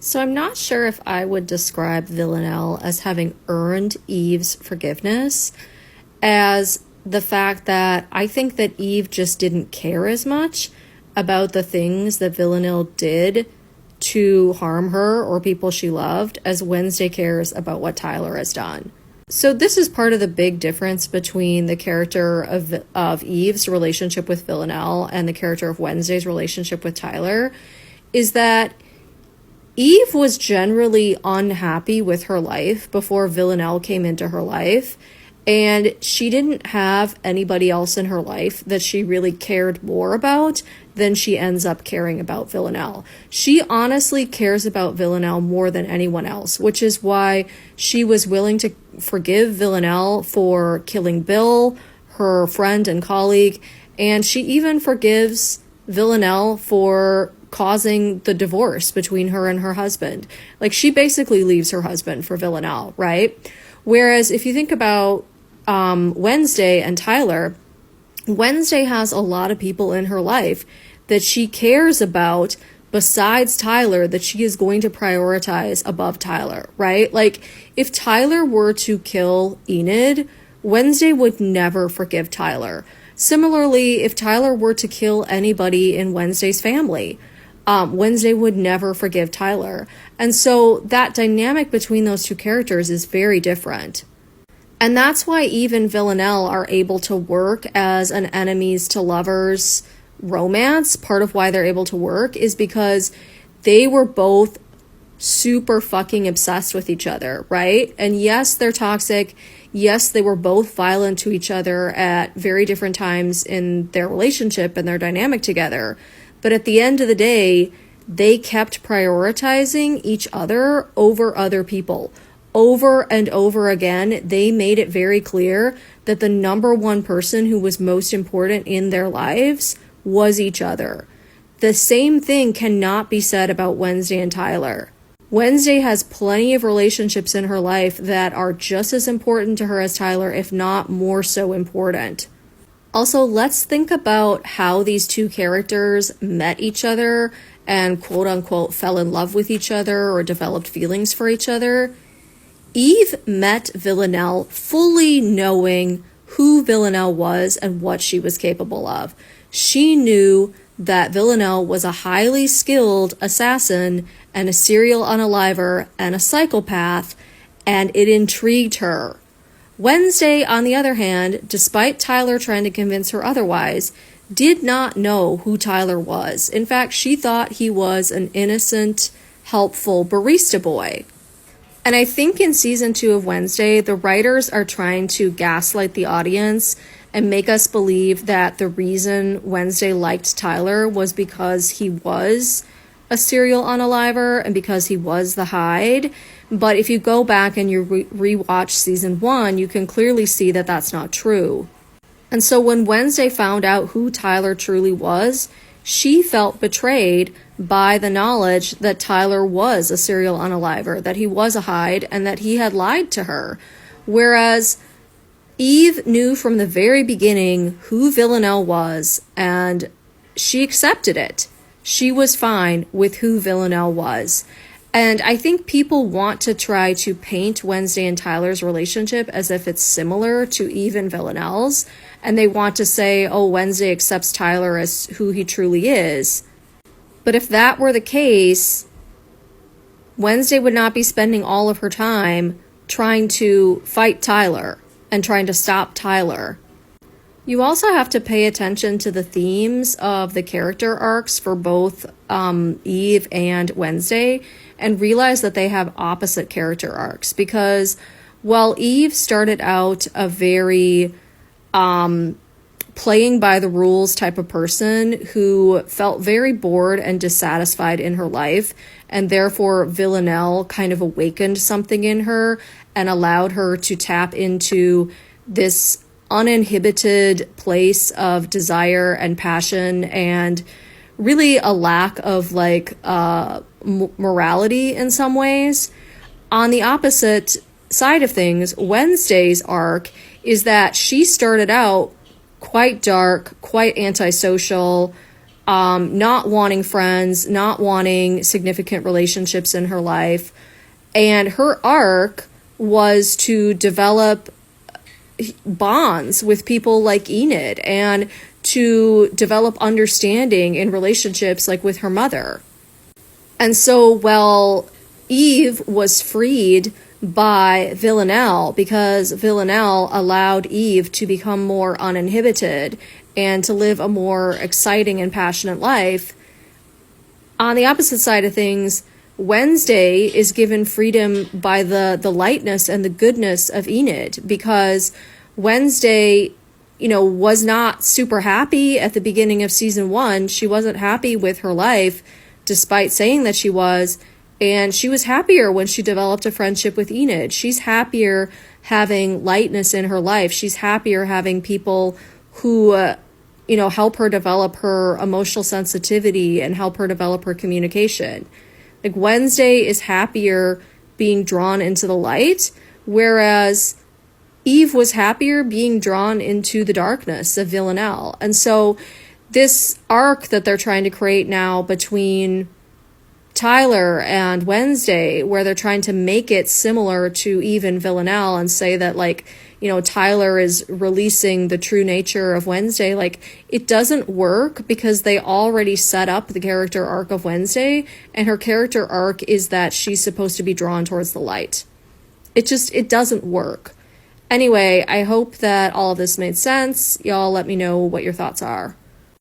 So I'm not sure if I would describe Villanelle as having earned Eve's forgiveness, as the fact that I think that Eve just didn't care as much about the things that Villanelle did to harm her or people she loved as Wednesday cares about what Tyler has done. So this is part of the big difference between the character of Eve's relationship with Villanelle and the character of Wednesday's relationship with Tyler, is that Eve was generally unhappy with her life before Villanelle came into her life, and she didn't have anybody else in her life that she really cared more about than she ends up caring about Villanelle. She honestly cares about Villanelle more than anyone else, which is why she was willing to forgive Villanelle for killing Bill, her friend and colleague, and she even forgives Villanelle for causing the divorce between her and her husband. Like, she basically leaves her husband for Villanelle, right? Whereas if you think about Wednesday and Tyler, Wednesday has a lot of people in her life that she cares about besides Tyler, that she is going to prioritize above Tyler, right? Like, if Tyler were to kill Enid, Wednesday would never forgive Tyler. Similarly, if Tyler were to kill anybody in Wednesday's family, Wednesday would never forgive Tyler. And so that dynamic between those two characters is very different. And that's why Eve and Villanelle are able to work as an enemies to lovers romance. Part of why they're able to work is because they were both super fucking obsessed with each other, right? And yes, they're toxic. Yes, they were both violent to each other at very different times in their relationship and their dynamic together. But at the end of the day, they kept prioritizing each other over other people. Over and over again, they made it very clear that the number one person who was most important in their lives was each other. The same thing cannot be said about Wednesday and Tyler. Wednesday has plenty of relationships in her life that are just as important to her as Tyler, if not more so important. Also, let's think about how these two characters met each other and quote-unquote fell in love with each other or developed feelings for each other. Eve met Villanelle fully knowing who Villanelle was and what she was capable of. She knew that Villanelle was a highly skilled assassin and a serial unaliver and a psychopath, and it intrigued her. Wednesday, on the other hand, despite Tyler trying to convince her otherwise, did not know who Tyler was. In fact, she thought he was an innocent, helpful barista boy. And I think in season 2 of Wednesday, the writers are trying to gaslight the audience and make us believe that the reason Wednesday liked Tyler was because he was a serial unaliver and because he was the Hyde. But if you go back and you rewatch season 1, you can clearly see that that's not true. And so when Wednesday found out who Tyler truly was, she felt betrayed by the knowledge that Tyler was a serial unaliver, that he was a Hyde, and that he had lied to her. Whereas Eve knew from the very beginning who Villanelle was, and she accepted it. She was fine with who Villanelle was. And I think people want to try to paint Wednesday and Tyler's relationship as if it's similar to Eve and Villanelle's. And they want to say, oh, Wednesday accepts Tyler as who he truly is. But if that were the case, Wednesday would not be spending all of her time trying to fight Tyler and trying to stop Tyler. You also have to pay attention to the themes of the character arcs for both Eve and Wednesday and realize that they have opposite character arcs. Because while Eve started out a very playing by the rules type of person who felt very bored and dissatisfied in her life, and therefore Villanelle kind of awakened something in her and allowed her to tap into this uninhibited place of desire and passion and really a lack of morality in some ways. On the opposite side of things, Wednesday's arc is that she started out quite dark, quite antisocial, not wanting friends, not wanting significant relationships in her life. And her arc was to develop bonds with people like Enid and to develop understanding in relationships like with her mother. And so while Eve was freed by Villanelle because Villanelle allowed Eve to become more uninhibited and to live a more exciting and passionate life, on the opposite side of things, Wednesday is given freedom by the lightness and the goodness of Enid, because Wednesday, was not super happy at the beginning of season 1. She wasn't happy with her life, despite saying that she was. And she was happier when she developed a friendship with Enid. She's happier having lightness in her life. She's happier having people who, help her develop her emotional sensitivity and help her develop her communication. Like, Wednesday is happier being drawn into the light, whereas Eve was happier being drawn into the darkness of Villanelle. And so this arc that they're trying to create now between Tyler and Wednesday, where they're trying to make it similar to Eve and Villanelle and say that, Tyler is releasing the true nature of Wednesday, it doesn't work, because they already set up the character arc of Wednesday, and her character arc is that she's supposed to be drawn towards the light. It doesn't work. Anyway, I hope that all of this made sense. Y'all let me know what your thoughts are.